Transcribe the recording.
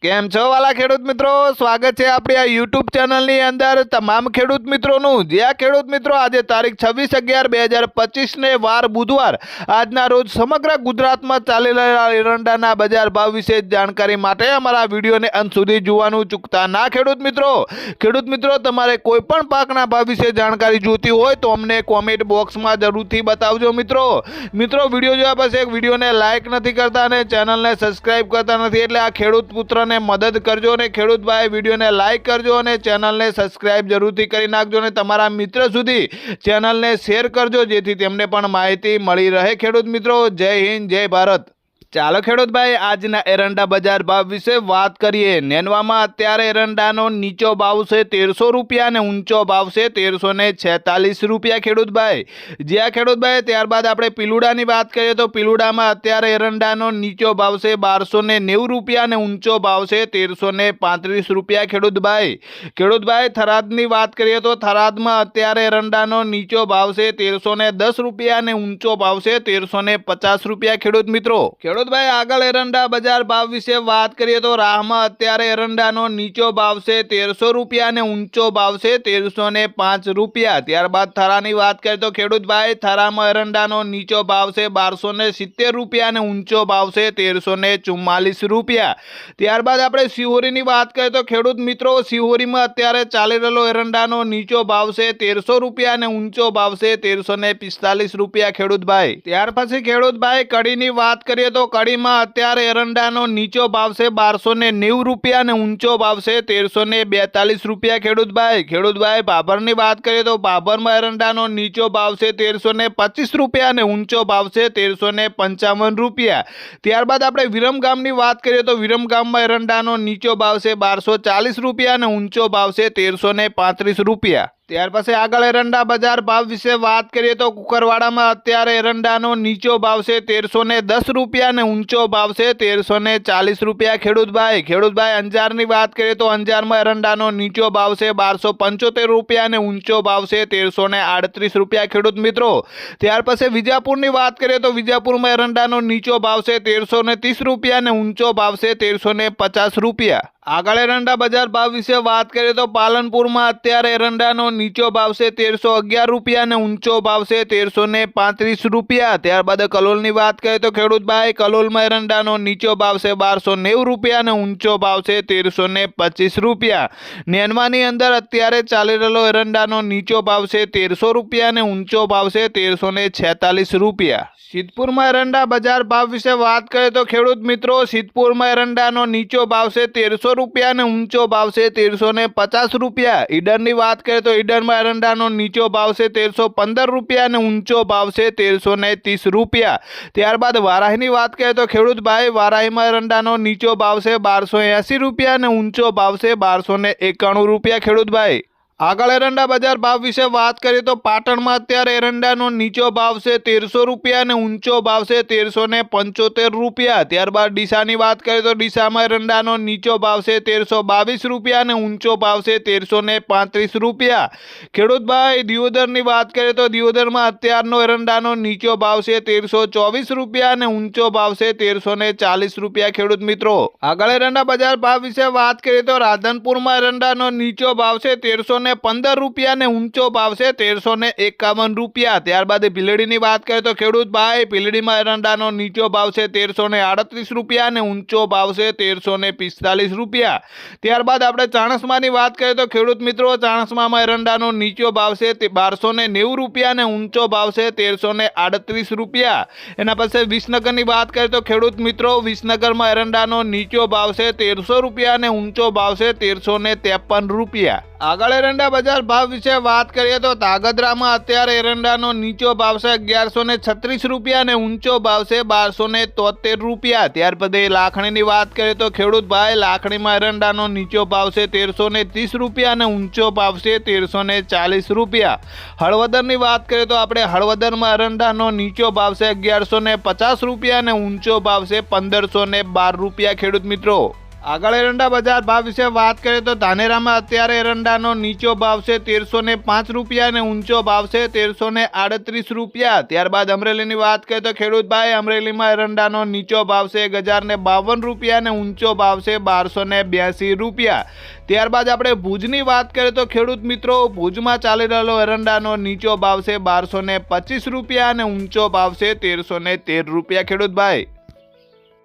કેમ છો વાલા ખેડૂત મિત્રો, સ્વાગત છે આપણી આ યુટ્યુબ ચેનલની અંદર તમામ ખેડૂત મિત્રોનું। જ્યાં ખેડૂત મિત્રો આજે તારીખ 26/11/2025 ને વાર બુધવાર આજના રોજ સમગ્ર ગુજરાતમાં ચાલી રહેલા એરંડાના બજાર ભાવ વિશે જાણકારી માટે અમારા વિડીયોને અંત સુધી જોવાનું ચૂકતા ના। ખેડૂત મિત્રો તમારે કોઈ પણ પાકના ભાવ વિશે જાણકારી જોતી હોય તો અમને કોમેન્ટ બોક્સમાં જરૂરથી બતાવજો। મિત્રો વિડીયો જોયા પછી એક વિડીયોને લાઈક નથી કરતા અને ચેનલને સબસ્ક્રાઇબ કરતા નથી, એટલે આ ખેડૂત પુત્રને મદદ કરજો અને ખેડૂત ભાઈ વિડીયોને લાઈક કરજો અને ચેનલને સબસ્ક્રાઇબ જરૂરથી કરી નાખજો અને તમારા મિત્ર સુધી ચેનલને શેર કરજો જેથી તેમને પણ માહિતી મળી રહે। ખેડૂત મિત્રો, જય હિન્દ, જય ભારત। ચાલો ખેડૂત ભાઈ આજના એરંડા બજાર ભાવ વિશે વાત કરીએ। નેનવામાં અત્યારે એરંડાનો નીચો ભાવ છે 1300 રૂપિયા અને ઊંચો ભાવ છે 1346 રૂપિયા ખેડૂત ભાઈ। જ્યાં ખેડૂત ભાઈ ત્યારબાદ આપણે પિલુડાની વાત કરીએ તો પિલુડામાં અત્યારે એરંડાનો નીચો ભાવ છે 1290 રૂપિયા અને ઊંચો ભાવ છે 1335 રૂપિયા ખેડૂત ભાઈ। થરાદની વાત કરીએ તો થરાદમાં અત્યારે એરંડાનો નીચો ભાવ છે 1310 રૂપિયા અને ઊંચો ભાવ છે 1350 રૂપિયા ખેડૂત મિત્રો। ભાઈ આગળ એરંડા બજાર ભાવ વિશે વાત કરીએ તો રાહમાં અત્યારે એરંડાનો નીચો ભાવ છે 1300 રૂપિયા અને ઊંચો ભાવ છે 1305 રૂપિયા। ત્યારબાદ થરાની વાત કરીએ તો ખેડૂત ભાઈ થરામાં એરંડાનો નીચો ભાવ છે 1270 રૂપિયા અને ઊંચો ભાવ છે 1344 રૂપિયા। ત્યારબાદ આપણે શિહોરીની વાત કરીએ તો ખેડૂત મિત્રો શિહોરીમાં અત્યારે ચાલી રહેલો એરંડાનો નીચો ભાવ છે 1300 રૂપિયા અને ઊંચો ભાવ છે 1345 રૂપિયા ખેડૂત ભાઈ। ત્યાર પછી ખેડૂત ભાઈ કડીની વાત કરીએ તો કડીમાં અત્યારે એરંડાનો નીચો ભાવ છે 1290 રૂપિયા અને ઊંચો ભાવ છે 1342 રૂપિયા ખેડૂત ભાઈ। બાબરની વાત કરીએ તો બાબરમાં એરંડાનો નીચો ભાવ છે 1325 રૂપિયા અને ઊંચો ભાવ છે 1355 રૂપિયા। ત્યારબાદ આપણે વિરમગામની વાત કરીએ તો વિરમગામમાં એરંડાનો નીચો ભાવ છે 1240 રૂપિયા અને ઊંચો ભાવ છે 1335 રૂપિયા। ત્યાર પછી આગળ એરંડા બજાર ભાવ વિશે વાત કરીએ તો કુકરવાડામાં અત્યારે એરંડાનો નીચો ભાવ છે 1310 રૂપિયા અને ઊંચો ભાવ છે 1340 રૂપિયા ખેડૂત ભાઈ। અંજારની વાત કરીએ તો અંજારમાં એરંડાનો નીચો ભાવ છે 1275 રૂપિયા અને ઊંચો ભાવ છે 1338 રૂપિયા ખેડૂત મિત્રો। ત્યાર પછી વિજાપુરની વાત કરીએ તો વિજાપુરમાં એરંડાનો નીચો ભાવ છે 1330 રૂપિયા અને ઊંચો ભાવ છે 1350 રૂપિયા। આગળ એરંડા બજાર ભાવ વિશે વાત કરીએ તો પાલનપુરમાં અત્યારે એરંડાનો નીચો ભાવ છે 1311 રૂપિયા અને ઊંચો ભાવ છે 1335 રૂપિયા। ત્યારબાદ કલોલની વાત કરીએ તો ખેડૂત ભાઈ કલોલમાં એરંડાનો નીચો ભાવ છે 1290 રૂપિયા અને ઊંચો ભાવ છે 1325 રૂપિયા। નેનવાની અંદર અત્યારે ચાલી રહેલો એરંડાનો નીચો ભાવ છે 1300 રૂપિયા અને ઊંચો ભાવ છે 1346 રૂપિયા। સિદ્ધપુરમાં એરંડા બજાર ભાવ વિશે વાત કરીએ તો ખેડૂત મિત્રો સિદ્ધપુરમાં એરંડાનો નીચો ભાવ છે 1300 રૂપિયા અને ઊંચો ભાવ છે 1350 રૂપિયા। ઈડરની વાત કરીએ તો ઈડરમાં એરંડાનો નીચો ભાવ છે 1315 રૂપિયા અને ઊંચો ભાવ છે 1330 રૂપિયા। ત્યારબાદ વારાહીની વાત કરીએ તો ખેડૂત ભાઈ વારાહીમાં એરંડાનો નીચો ભાવ છે 1280 રૂપિયા અને ઊંચો ભાવ છે 1291 રૂપિયા ખેડૂત ભાઈ। આગળ એરંડા બજાર ભાવ વિશે વાત કરીએ તો પાટણમાં અત્યારે એરંડાનો નીચો ભાવ છે 1300 રૂપિયા અને ઊંચો ભાવ છે 1375 રૂપિયા। ત્યારબાદ ડીસાની વાત કરીએ તો ડીસામાં એરંડાનો નીચો ભાવ છે 1322 રૂપિયા અને ઊંચો ભાવ છે 1335 રૂપિયા। ખેડૂત ભાઈ દિયોદરની વાત કરીએ તો દિયોદરમાં અત્યારનો એરંડાનો નીચો ભાવ છે 1324 રૂપિયા અને ઊંચો ભાવ છે 1340 રૂપિયા ખેડૂત મિત્રો। આગળ એરંડા બજાર ભાવ વિશે વાત કરીએ તો રાધનપુરમાં એરંડાનો નીચો ભાવ છે 1315 રૂપિયા અને ઊંચો ભાવ છે 1351 રૂપિયા। ત્યારબાદ ભીલડીની વાત કરીએ તો ખેડૂત ભાઈ ભીલડીમાં એરંડાનો નીચો ભાવ છે 1338 રૂપિયા અને ઊંચો ભાવ છે 1345 રૂપિયા। ત્યારબાદ આપણે ચાણસ્માની વાત કરીએ તો ખેડૂત મિત્રો ચાણસ્મામાં એરંડાનો નીચો ભાવ છે 1290 રૂપિયા અને ઊંચો ભાવ છે 1338 રૂપિયા। એના પછી વિસનગરની વાત કરીએ તો ખેડૂત મિત્રો વિસનગરમાં એરંડાનો નીચો ભાવ છે 1300 રૂપિયા અને ઊંચો ભાવ છે 1353 રૂપિયા। આગળ એરંડા બજાર ભાવ વિશે વાત કરીએ તો ધાંગધ્રામાં અત્યારે એરંડાનો નીચો ભાવ છે 1136 રૂપિયા અને ઊંચો ભાવ છે 1273 રૂપિયા। ત્યાર પછી લાખણીની વાત કરીએ તો ખેડૂત ભાઈ લાખણીમાં એરંડાનો નીચો ભાવ છે 1330 રૂપિયા અને ઊંચો ભાવ છે 1340 રૂપિયા। હળવદરની વાત કરીએ તો આપણે હળવદરમાં એરંડાનો નીચો ભાવ છે 1150 રૂપિયા અને ઊંચો ભાવ છે 1512 રૂપિયા ખેડૂત મિત્રો। આગળ એરંડા બજાર ભાવ વિશે વાત કરીએ તો ધાનેરામાં અત્યારે એરંડાનો નીચો ભાવ છે 1305 રૂપિયા અને ઊંચો ભાવ છે 1338 રૂપિયા। ત્યારબાદ અમરેલીની વાત કરીએ તો ખેડૂતભાઈ અમરેલીમાં એરંડાનો નીચો ભાવ છે 1052 રૂપિયા અને ઊંચો ભાવ છે 1282 રૂપિયા। ત્યારબાદ આપણે ભુજની વાત કરીએ તો ખેડૂત મિત્રો ભુજમાં ચાલી રહેલો એરંડાનો નીચો ભાવ છે 1225 રૂપિયા અને ઊંચો ભાવ છે 1313 રૂપિયા। ખેડૂતભાઈ